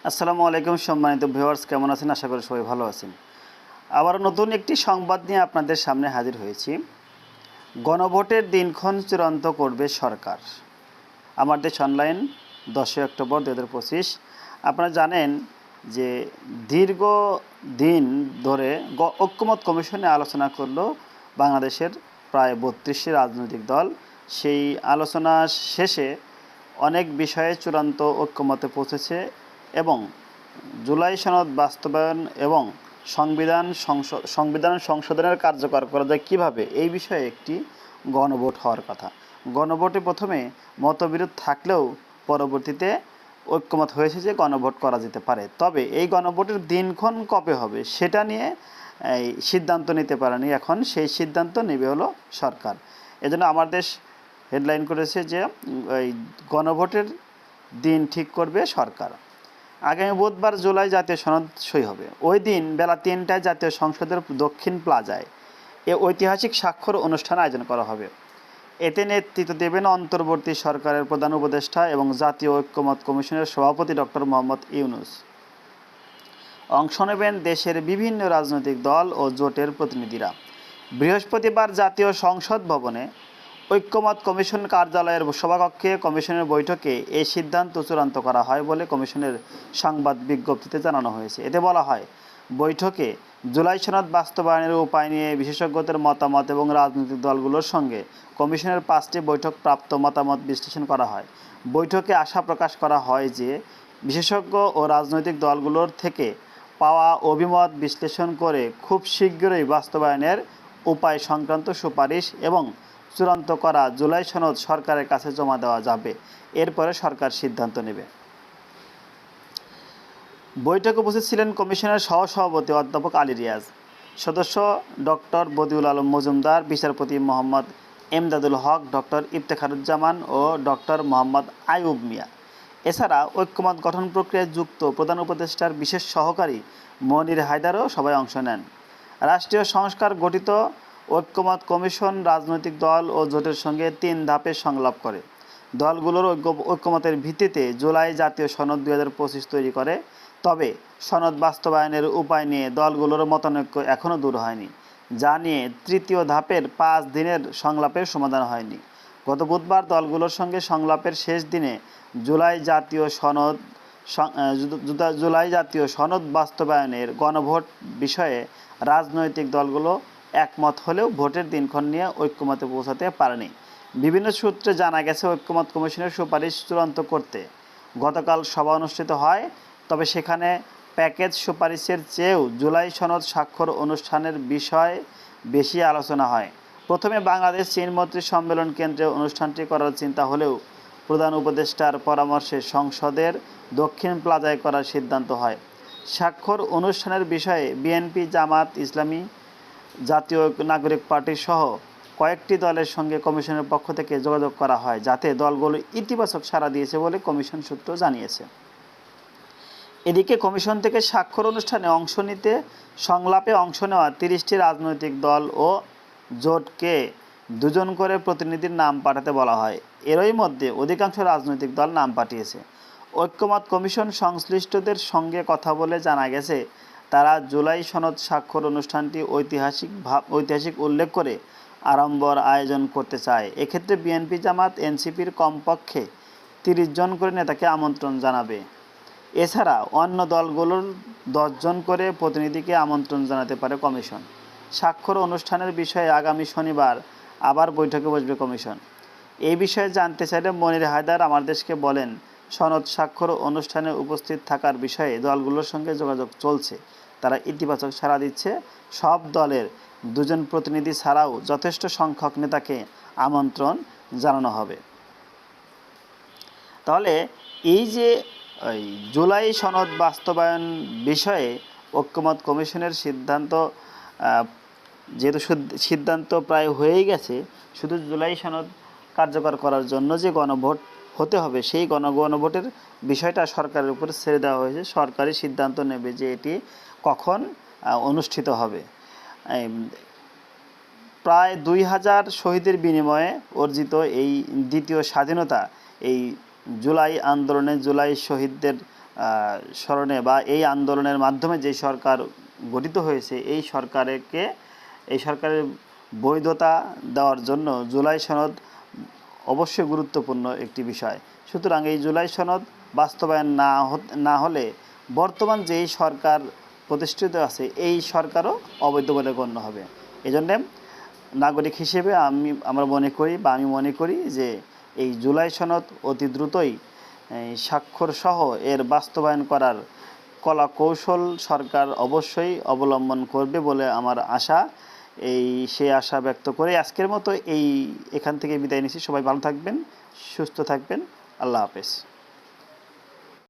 আসসালামু আলাইকুম সম্মানিত ভিউয়ার্স, কেমন আছেন? আশা করি সবাই ভালো আছেন। আবার নতুন একটি সংবাদ নিয়ে আপনাদের সামনে হাজির হয়েছি। গণভোটের দিনক্ষণ চূড়ান্ত করবে সরকার। আমার দেশ অনলাইন 10 অক্টোবর 2025। আপনারা জানেন যে দীর্ঘ দিন ধরে ঐক্যমত কমিশনে আলোচনা করলো বাংলাদেশের প্রায় 32টি রাজনৈতিক দল। সেই আলোচনা শেষে অনেক বিষয়ে চূড়ান্ত ঐক্যমতে পৌঁছেছে এবং জুলাই সনদ বাস্তবায়ন এবং সংবিধান সংশোধনের কার্যকর করা যায় কীভাবে, এই বিষয়ে একটি গণভোট হওয়ার কথা। গণভোটে প্রথমে মতবিরোধ থাকলেও পরবর্তীতে ঐক্যমত হয়েছে যে গণভোট করা যেতে পারে। তবে এই গণভোটের দিনক্ষণ কবে হবে সেটা নিয়ে এই সিদ্ধান্ত নিতে পারেনি। এখন সেই সিদ্ধান্ত নেবে হলো সরকার। এজন্য আমার দেশ হেডলাইন করেছে যে এই গণভোটের দিন ঠিক করবে সরকার। আগামী বুধবার জুলাই জাতীয় সনদ সই হবে। ওই দিন বেলা 3টায় জাতীয় সংসদের দক্ষিণ প্লাজায় এ ঐতিহাসিক স্বাক্ষর অনুষ্ঠান আয়োজন করা হবে। এতে নেতৃত্ব দেবেন অন্তর্বর্তী সরকারের প্রধান উপদেষ্টা এবং জাতীয় ঐক্যমত কমিশনের সভাপতি ডক্টর মোহাম্মদ ইউনূস। অংশ নেবেন দেশের বিভিন্ন রাজনৈতিক দল ও জোটের প্রতিনিধিরা। বৃহস্পতিবার জাতীয় সংসদ ভবনে ঐক্যমত কমিশন কার্যালয়ের সভাকক্ষে কমিশনের বৈঠকে এই সিদ্ধান্ত চূড়ান্ত করা হয় বলে কমিশনের সংবাদ বিজ্ঞপ্তিতে জানানো হয়েছে। এতে বলা হয়, বৈঠকে জুলাই সনদ বাস্তবায়নের উপায় নিয়ে বিশেষজ্ঞদের মতামত এবং রাজনৈতিক দলগুলোর সঙ্গে কমিশনের 5টি বৈঠক প্রাপ্ত মতামত বিশ্লেষণ করা হয়। বৈঠকে আশা প্রকাশ করা হয় যে বিশেষজ্ঞ ও রাজনৈতিক দলগুলোর থেকে পাওয়া অভিমত বিশ্লেষণ করে খুব শীঘ্রই বাস্তবায়নের উপায় সংক্রান্ত সুপারিশ এবং চূড়ান্ত করা জুলাই সনদ সরকারের কাছে জমা দেওয়া যাবে। এরপরে সরকার সিদ্ধান্ত নেবে। বৈঠকে উপস্থিত ছিলেন কমিশনের সহসভাপতি অধ্যাপক আলী রিয়াজ, সদস্য ডক্টর বদিউল আলম মজুমদার, বিচারপতি মোহাম্মদ এমদাদুল হক, ডক্টর ইফতেখারুজ্জামান ও ডক্টর মোহাম্মদ আইয়ুব মিয়া। এছাড়া ঐক্যমত গঠন প্রক্রিয়ায় যুক্ত প্রধান উপদেষ্টার বিশেষ সহকারী মনির হায়দারও সভায় অংশ নেন। রাষ্ট্রীয় সংস্কার গঠিত ঐক্যমত কমিশন রাজনৈতিক দল ও জোটের সঙ্গে 3 ধাপে সংলাপ করে। দলগুলোর ঐক্যমতের ভিত্তিতে জুলাই জাতীয় সনদ 2025 তৈরি করে। তবে সনদ বাস্তবায়নের উপায় নিয়ে দলগুলোর মতানৈক্য এখনও দূর হয়নি, যা নিয়ে তৃতীয় ধাপের 5 দিনের সংলাপের সমাধান হয়নি। গত বুধবার দলগুলোর সঙ্গে সংলাপের শেষ দিনে জুলাই জাতীয় সনদ বাস্তবায়নের গণভোট বিষয়ে রাজনৈতিক দলগুলো একমত হলেও ভোটের দিনক্ষণ নিয়ে ঐক্যমতে পৌঁছাতে পারেনি। বিভিন্ন সূত্রে জানা গেছে, ঐক্যমত কমিশনের সুপারিশ চূড়ান্ত করতে গতকাল সভা অনুষ্ঠিত হয়। তবে সেখানে প্যাকেজ সুপারিশের চেয়েও জুলাই সনদ স্বাক্ষর অনুষ্ঠানের বিষয় বেশি আলোচনা হয়। প্রথমে বাংলাদেশ চীন মৈত্রী সম্মেলন কেন্দ্রে অনুষ্ঠানটি করার চিন্তা হলেও প্রধান উপদেষ্টার পরামর্শে সংসদের দক্ষিণ প্লাজায় করার সিদ্ধান্ত হয়। স্বাক্ষর অনুষ্ঠানের বিষয়ে বিএনপি, জামাত ইসলামী, জাতীয় নাগরিক পার্টি সহ কয়েকটি দলের সঙ্গে কমিশনের পক্ষ থেকে যোগাযোগ করা হয়, যাতে দলগুলো ইতিবাচক সাড়া দিয়েছে বলে কমিশন সূত্র জানিয়েছে। এদিকে কমিশন থেকে স্বাক্ষর অনুষ্ঠানে অংশ নিতে সংলাপে অংশ নেওয়া 30টি রাজনৈতিক দল ও জোটকে 2 জন করে প্রতিনিধির নাম পাঠাতে বলা হয়। এরই মধ্যে অধিকাংশ রাজনৈতিক দল নাম পাঠিয়েছে। ঐক্যমত কমিশন সংশ্লিষ্টদের সঙ্গে কথা বলে জানা গেছে, তারা জুলাই সনদ স্বাক্ষর অনুষ্ঠানটি ঐতিহাসিক উল্লেখ করে আড়ম্বর আয়োজন করতে চায়। এক্ষেত্রে বিএনপি, জামাত, এনসিপির কমপক্ষে 30 জন করে নেতাকে আমন্ত্রণ জানাবে। এছাড়া অন্য দলগুলোর 10 জন করে প্রতিনিধিকে আমন্ত্রণ জানাতে পারে কমিশন। স্বাক্ষর অনুষ্ঠানের বিষয়ে আগামী শনিবার আবার বৈঠকে বসবে কমিশন। এই বিষয়ে জানতে চাইলে মনির হায়দার আমার দেশকে বলেন, সনদ স্বাক্ষর অনুষ্ঠানে উপস্থিত থাকার বিষয়ে দলগুলোর সঙ্গে যোগাযোগ চলছে। তারা ইতিবাচক সাড়া দিচ্ছে। সব দলের 2 জন প্রতিনিধি ছাড়াও যথেষ্ট সংখ্যক নেতাকে আমন্ত্রণ জানানো হবে। তাহলে এই যে জুলাই সনদ বাস্তবায়ন বিষয়ে ঐক্যমত কমিশনের সিদ্ধান্ত প্রায় হয়েই গেছে, শুধু জুলাই সনদ কার্যকর করার জন্য যে গণভোট হতে হবে, সেই গণভোটের বিষয়টা সরকারের উপর ছেড়ে দেওয়া হয়েছে। সরকারি সিদ্ধান্ত নেবে যে এটি কখন অনুষ্ঠিত হবে। প্রায় 2000 শহীদের বিনিময়ে অর্জিত এই দ্বিতীয় স্বাধীনতা, এই জুলাই আন্দোলনে জুলাই শহীদদের স্মরণে বা এই আন্দোলনের মাধ্যমে যে সরকার গঠিত হয়েছে এই সরকারের বৈধতা দেওয়ার জন্য জুলাই সনদ অবশ্যই গুরুত্বপূর্ণ একটি বিষয়। সুতরাং এই জুলাই সনদ বাস্তবায়ন না হলে বর্তমান যেই সরকার প্রতিষ্ঠিত আছে এই সরকারও অবৈধ বলে গণ্য হবে। এজন্যে নাগরিক হিসেবে আমি মনে করি যে এই জুলাই সনদ অতি দ্রুতই স্বাক্ষর সহ এর বাস্তবায়ন করার কলা কৌশল সরকার অবশ্যই অবলম্বন করবে বলে আমার আশা। সেই আশা ব্যক্ত করে আজকের মতো এখান থেকে বিদায় নিচ্ছি। সবাই ভালো থাকবেন, সুস্থ থাকবেন। আল্লাহ হাফেজ।